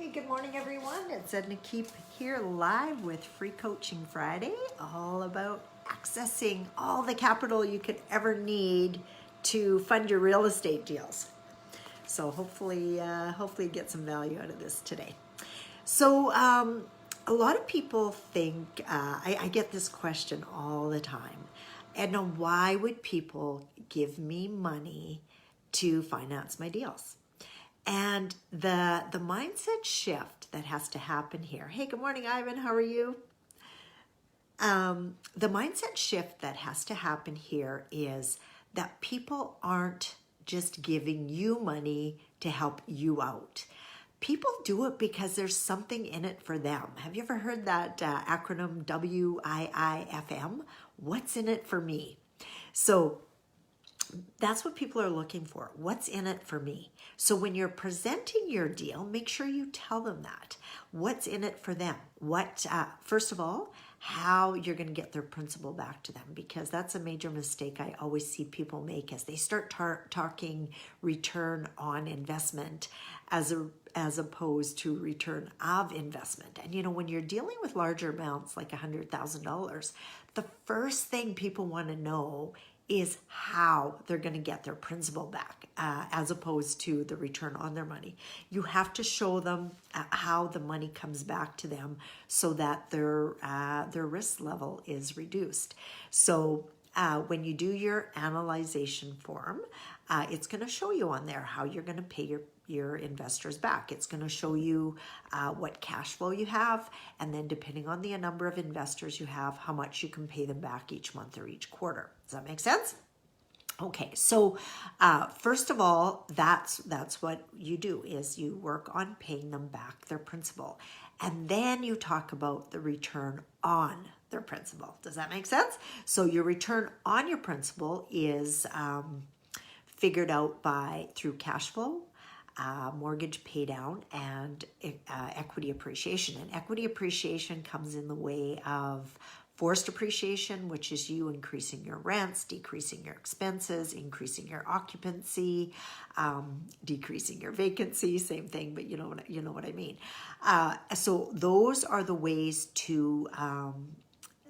Hey, good morning, everyone. It's Edna here live with Free Coaching Friday, all about accessing all the capital you could ever need to fund your real estate deals. So hopefully get some value out of this today. So a lot of people think, I get this question all the time, Edna, why would people give me money to finance my deals? And the mindset shift that has to happen here. Hey, good morning, Ivan. How are you? The mindset shift that has to happen here is that people aren't just giving you money to help you out. People do it because there's something in it for them. Have you ever heard that acronym WIIFM? What's in it for me? So that's what people are looking for. What's in it for me? So when you're presenting your deal, make sure you tell them that. What's in it for them? First of all, how you're going to get their principal back to them, because that's a major mistake I always see people make as they start talking return on investment as opposed to return of investment. And you know, when you're dealing with larger amounts like $100,000, the first thing people want to know is how they're going to get their principal back as opposed to the return on their money. You have to show them how the money comes back to them so that their risk level is reduced. So when you do your analyzation form, it's going to show you on there how you're going to pay your investors back. It's going to show you what cash flow you have, and then depending on the number of investors you have, how much you can pay them back each month or each quarter. Does that make sense? Okay, so first of all, that's what you do, is you work on paying them back their principal. And then you talk about the return on their principal. Does that make sense? So your return on your principal is figured out through cash flow, mortgage pay down, and equity appreciation. And equity appreciation comes in the way of forced appreciation, which is you increasing your rents, decreasing your expenses, increasing your occupancy, decreasing your vacancy, same thing, but you know what I mean. So those are the ways to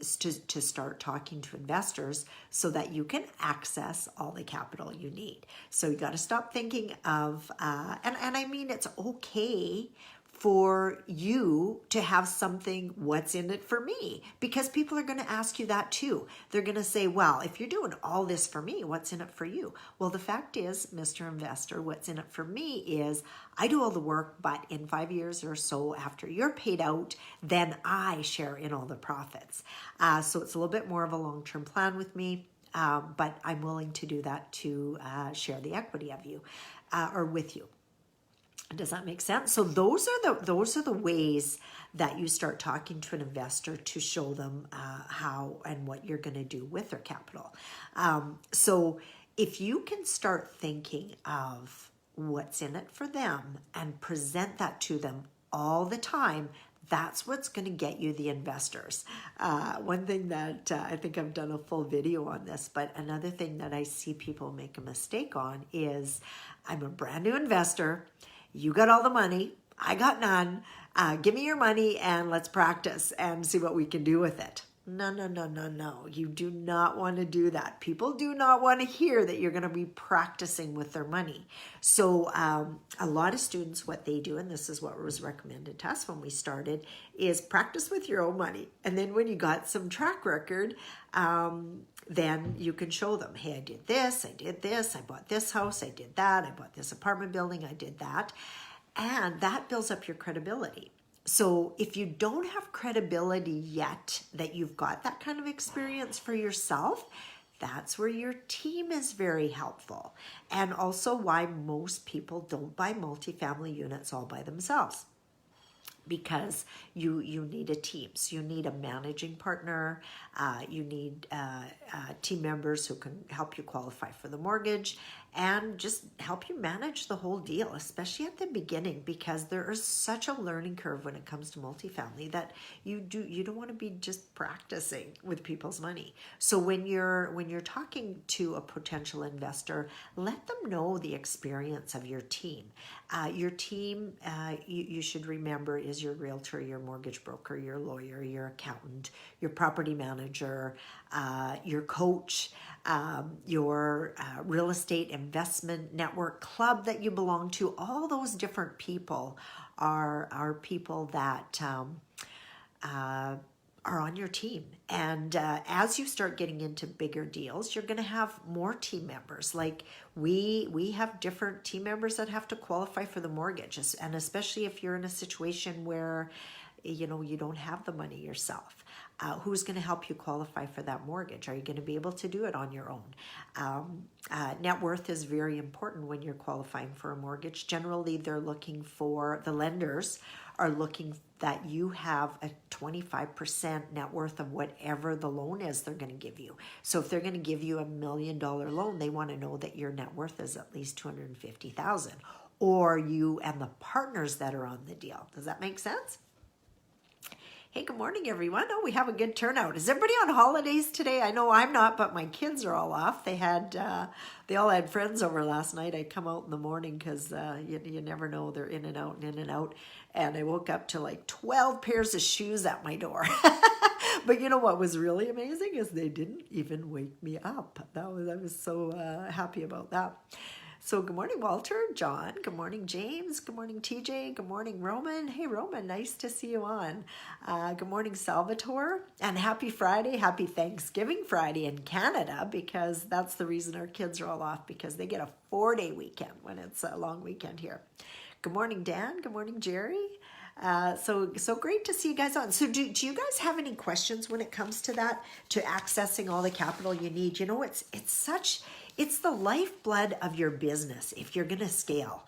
start talking to investors so that you can access all the capital you need. So you got to stop thinking of, and I mean, it's okay for you to have something, what's in it for me? Because people are going to ask you that too. They're going to say, well, if you're doing all this for me, what's in it for you? Well, the fact is, Mr. Investor, what's in it for me is I do all the work, but in 5 years or so after you're paid out, then I share in all the profits. So it's a little bit more of a long-term plan with me, but I'm willing to do that to share the equity of you or with you. Does that make sense? So those are the ways that you start talking to an investor to show them how and what you're going to do with their capital. So if you can start thinking of what's in it for them and present that to them all the time, that's what's going to get you the investors. One thing that I think I've done a full video on this, but another thing that I see people make a mistake on is, I'm a brand new investor. You got all the money, I got none. Give me your money and let's practice and see what we can do with it. No. You do not want to do that. People do not want to hear that you're going to be practicing with their money. So a lot of students, what they do, and this is what was recommended to us when we started, is practice with your own money. And then when you got some track record, then you can show them, hey, I did this, I bought this house, I did that, I bought this apartment building, I did that. And that builds up your credibility. So if you don't have credibility yet that you've got that kind of experience for yourself, that's where your team is very helpful. And also why most people don't buy multifamily units all by themselves. Because you need a team. So you need a managing partner, you need team members who can help you qualify for the mortgage, and just help you manage the whole deal, especially at the beginning, because there is such a learning curve when it comes to multifamily that you don't want to be just practicing with people's money. So when you're talking to a potential investor, let them know the experience of your team. Your team, you should remember, is your realtor, your mortgage broker, your lawyer, your accountant, your property manager, your coach, your real estate investment network club that you belong to. All those different people are people that are on your team. And as you start getting into bigger deals, you're going to have more team members. Like we have different team members that have to qualify for the mortgage. And especially if you're in a situation where, you know, you don't have the money yourself. Who's going to help you qualify for that mortgage? Are you going to be able to do it on your own? Net worth is very important when you're qualifying for a mortgage. Generally, the lenders are looking that you have a 25% net worth of whatever the loan is they're going to give you. So if they're going to give you $1 million loan, they want to know that your net worth is at least $250,000, or you and the partners that are on the deal. Does that make sense? Hey, good morning, everyone. Oh, we have a good turnout. Is everybody on holidays today? I know I'm not, but my kids are all off. They all had friends over last night. I come out in the morning because you never know. They're in and out and in and out. And I woke up to like 12 pairs of shoes at my door. But you know what was really amazing is they didn't even wake me up. I was so happy about that. So good morning, Walter, John. Good morning, James. Good morning, TJ. Good morning, Roman. Hey, Roman, nice to see you on. Good morning, Salvatore. And happy Friday. Happy Thanksgiving Friday in Canada, because that's the reason our kids are all off, because they get a 4-day weekend when it's a long weekend here. Good morning, Dan. Good morning, Jerry. So great to see you guys on. So do you guys have any questions when it comes to that, to accessing all the capital you need? You know, it's the lifeblood of your business if you're going to scale.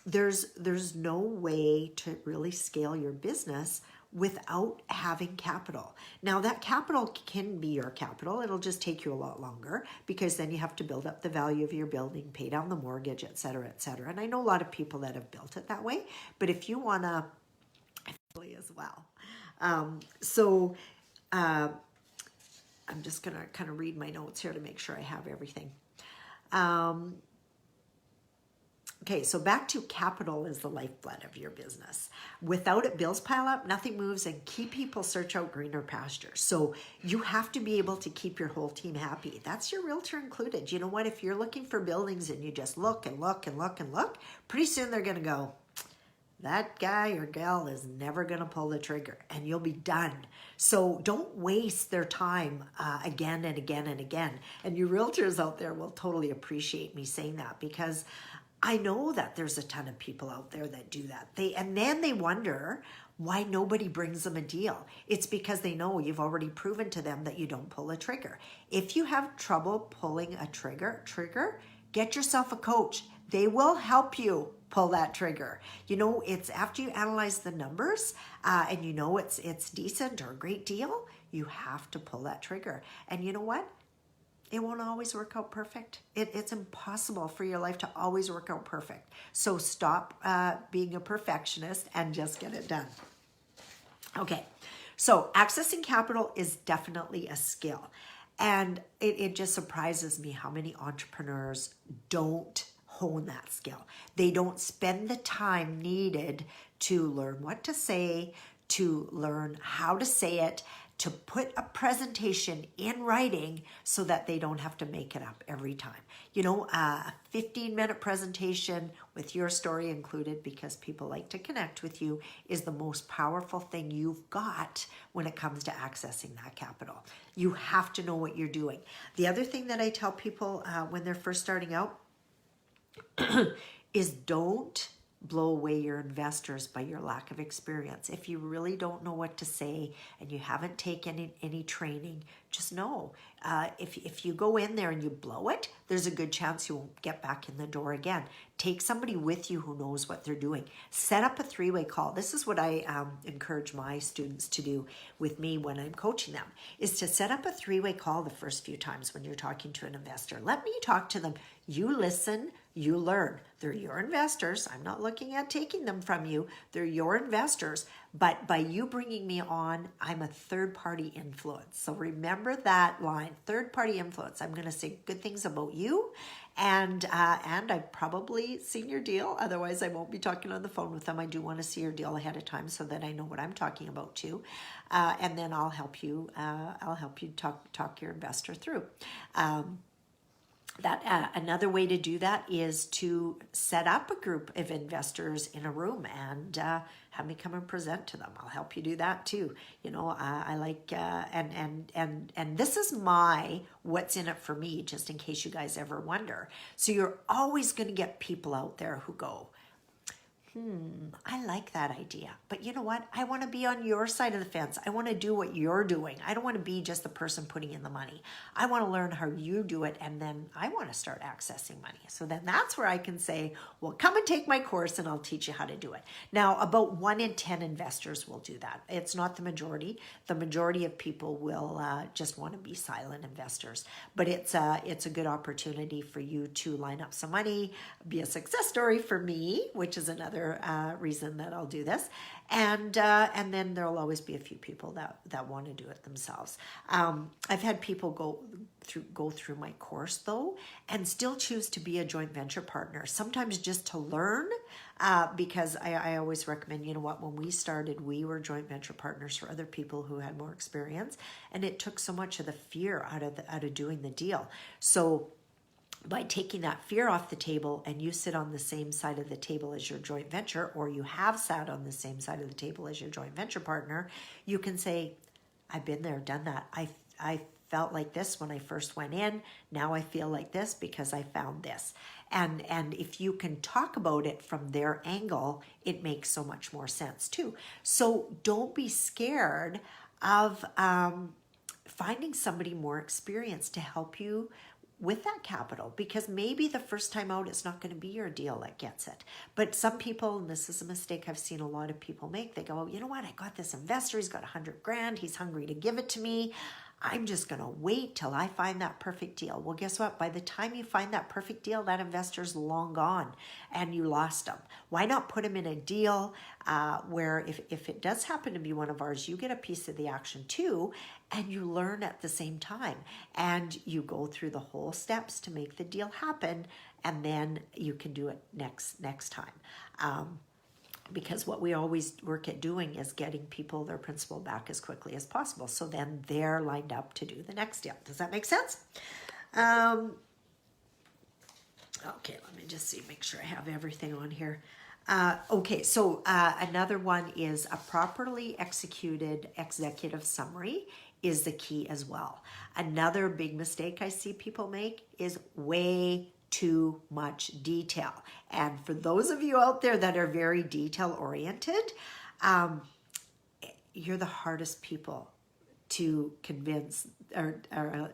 There's no way to really scale your business without having capital. Now that capital can be your capital. It'll just take you a lot longer, because then you have to build up the value of your building, pay down the mortgage, et cetera, et cetera. And I know a lot of people that have built it that way, but if you want to, as well. I'm just going to kind of read my notes here to make sure I have everything. Okay, so back to capital is the lifeblood of your business. Without it, bills pile up, nothing moves, and key people search out greener pastures. So you have to be able to keep your whole team happy. That's your realtor included. You know what? If you're looking for buildings and you just look and look and look and look, pretty soon they're going to go, that guy or gal is never going to pull the trigger, and you'll be done. So don't waste their time again and again and again. And you realtors out there will totally appreciate me saying that, because I know that there's a ton of people out there that do that. And then they wonder why nobody brings them a deal. It's because they know you've already proven to them that you don't pull a trigger. If you have trouble pulling a trigger, get yourself a coach. They will help you pull that trigger. You know, it's after you analyze the numbers and you know it's decent or a great deal, you have to pull that trigger. And you know what? It won't always work out perfect. It's impossible for your life to always work out perfect. So stop being a perfectionist and just get it done. Okay, so accessing capital is definitely a skill. And it just surprises me how many entrepreneurs don't hone that skill. They don't spend the time needed to learn what to say, to learn how to say it, to put a presentation in writing so that they don't have to make it up every time. You know, a 15-minute presentation with your story included, because people like to connect with you, is the most powerful thing you've got when it comes to accessing that capital. You have to know what you're doing. The other thing that I tell people when they're first starting out is don't blow away your investors by your lack of experience. If you really don't know what to say and you haven't taken any training, just know if you go in there and you blow it, there's a good chance you won't get back in the door again. Take somebody with you who knows what they're doing. Set up a 3-way call. This is what I encourage my students to do with me when I'm coaching them, is to set up a 3-way call the first few times when you're talking to an investor. Let me talk to them. You listen, you learn. They're your investors. I'm not looking at taking them from you. They're your investors. But by you bringing me on, I'm a third-party influence. So remember that line, third-party influence. I'm going to say good things about you, and I've probably seen your deal. Otherwise, I won't be talking on the phone with them. I do want to see your deal ahead of time so that I know what I'm talking about too, and then I'll help you. Talk your investor through. Another way to do that is to set up a group of investors in a room and have me come and present to them. I'll help you do that too. You know, I like and this is my what's in it for me, just in case you guys ever wonder. So you're always going to get people out there who go, I like that idea. But you know what? I want to be on your side of the fence. I want to do what you're doing. I don't want to be just the person putting in the money. I want to learn how you do it, and then I want to start accessing money. So then that's where I can say, well, come and take my course and I'll teach you how to do it. Now, about 1 in 10 investors will do that. It's not the majority. The majority of people will just want to be silent investors. But it's a good opportunity for you to line up some money, be a success story for me, which is another reason that I'll do this, and then there'll always be a few people that want to do it themselves. I've had people go through my course though, and still choose to be a joint venture partner. Sometimes just to learn, because I always recommend. You know what? When we started, we were joint venture partners for other people who had more experience, and it took so much of the fear out of doing the deal. So by taking that fear off the table, and you sit on the same side of the table as your joint venture, or you have sat on the same side of the table as your joint venture partner, you can say, I've been there, done that. I felt like this when I first went in. Now I feel like this because I found this. And if you can talk about it from their angle, it makes so much more sense too. So don't be scared of finding somebody more experienced to help you with that capital, because maybe the first time out it's not going to be your deal that gets it. But some people, and this is a mistake I've seen a lot of people make, they go, oh, you know what, I got this investor, he's got 100 grand, he's hungry to give it to me. I'm just going to wait till I find that perfect deal. Well, guess what? By the time you find that perfect deal, that investor's long gone and you lost them. Why not put them in a deal where if it does happen to be one of ours, you get a piece of the action too, and you learn at the same time, and you go through the whole steps to make the deal happen, and then you can do it next time. Because what we always work at doing is getting people their principal back as quickly as possible. So then they're lined up to do the next deal. Does that make sense? Okay, let me just see, make sure I have everything on here. Okay, so another one is a properly executed executive summary is the key as well. Another big mistake I see people make is way too much detail. And for those of you out there that are very detail oriented, you're the hardest people to convince, or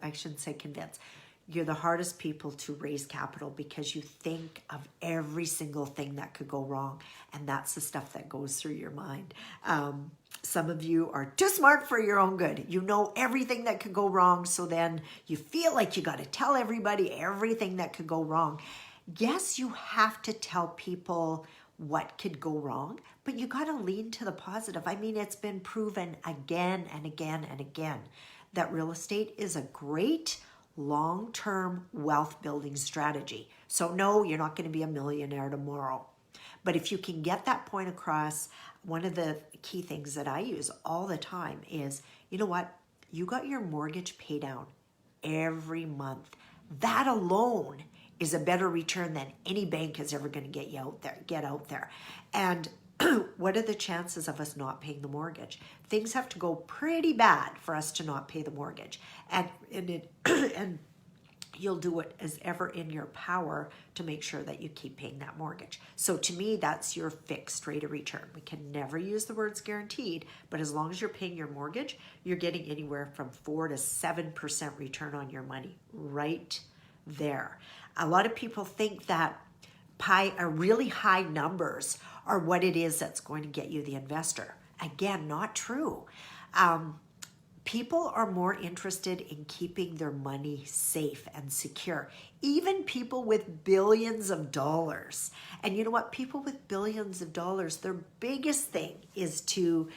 I shouldn't say convince. You're the hardest people to raise capital because you think of every single thing that could go wrong, and that's the stuff that goes through your mind. Some of you are too smart for your own good. You know everything that could go wrong, so then you feel like you got to tell everybody everything that could go wrong. Yes, you have to tell people what could go wrong, but you got to lean to the positive. I mean, it's been proven again and again and again that real estate is a great long-term wealth building strategy. So no, you're not going to be a millionaire tomorrow. But if you can get that point across, one of the key things that I use all the time is, you know what? You got your mortgage pay down every month. That alone is a better return than any bank is ever going to get out there. And what are the chances of us not paying the mortgage? Things have to go pretty bad for us to not pay the mortgage. And you'll do what is ever in your power to make sure that you keep paying that mortgage. So to me, that's your fixed rate of return. We can never use the words guaranteed, but as long as you're paying your mortgage, you're getting anywhere from 4 to 7% return on your money right there. A lot of people think that really high numbers are what it is that's going to get you the investor. Again, not true. People are more interested in keeping their money safe and secure, even people with billions of dollars. And you know what? People with billions of dollars, their biggest thing is to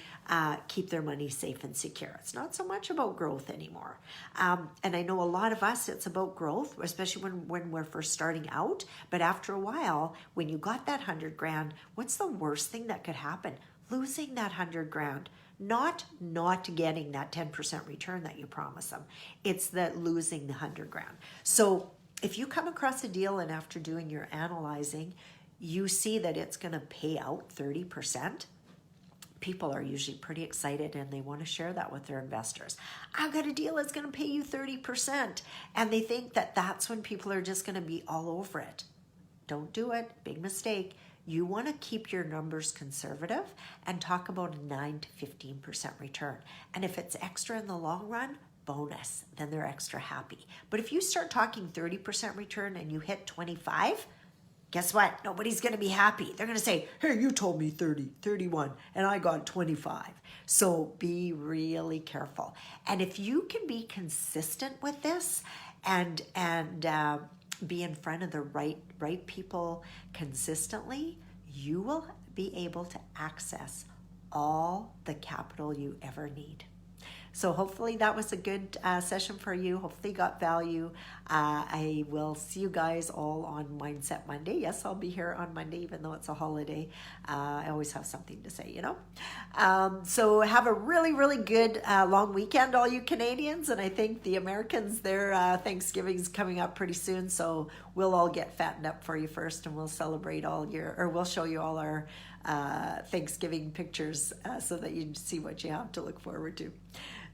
keep their money safe and secure. It's not so much about growth anymore. And I know a lot of us, it's about growth, especially when we're first starting out. But after a while, when you got that 100 grand, what's the worst thing that could happen? Losing that 100 grand. Not getting that 10% return that you promise them. It's that losing the 100 grand. So if you come across a deal and after doing your analyzing, you see that it's going to pay out 30%, people are usually pretty excited and they want to share that with their investors. I've got a deal that's going to pay you 30%. And they think that that's when people are just going to be all over it. Don't do it. Big mistake. You want to keep your numbers conservative and talk about a 9 to 15% return. And if it's extra in the long run, bonus, then they're extra happy. But if you start talking 30% return and you hit 25, guess what? Nobody's going to be happy. They're going to say, hey, you told me 30, 31, and I got 25. So be really careful. And if you can be consistent with this and be in front of the right people consistently, you will be able to access all the capital you ever need. So hopefully that was a good session for you. Hopefully you got value. I will see you guys all on Mindset Monday. Yes, I'll be here on Monday, even though it's a holiday. I always have something to say, you know. So have a really, really good long weekend, all you Canadians. And I think the Americans, their Thanksgiving's coming up pretty soon. So we'll all get fattened up for you first, and we'll celebrate we'll show you all our Thanksgiving pictures so that you see what you have to look forward to.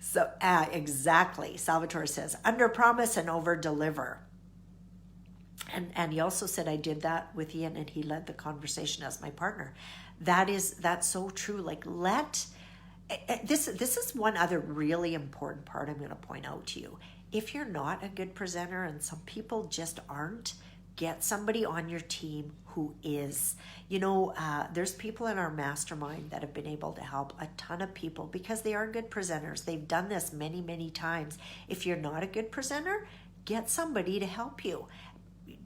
So exactly, Salvatore says, under promise and over deliver. And he also said, I did that with Ian and he led the conversation as my partner. That's so true. Like this is one other really important part I'm going to point out to you. If you're not a good presenter, and some people just aren't, get somebody on your team who is. You know, there's people in our mastermind that have been able to help a ton of people because they are good presenters. They've done this many, many times. If you're not a good presenter, get somebody to help you.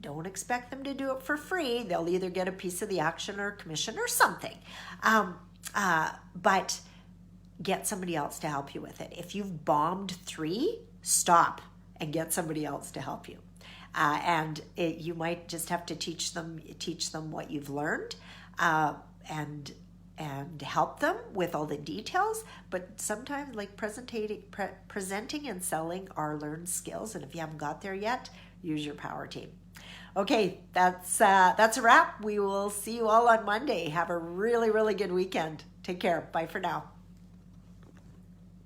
Don't expect them to do it for free. They'll either get a piece of the action or commission or something. But get somebody else to help you with it. If you've bombed 3, stop and get somebody else to help you. You might just have to teach them what you've learned, and help them with all the details. But sometimes, like presenting and selling are learned skills, and if you haven't got there yet, use your power team. Okay, that's a wrap. We will see you all on Monday. Have a really, really good weekend. Take care. Bye for now.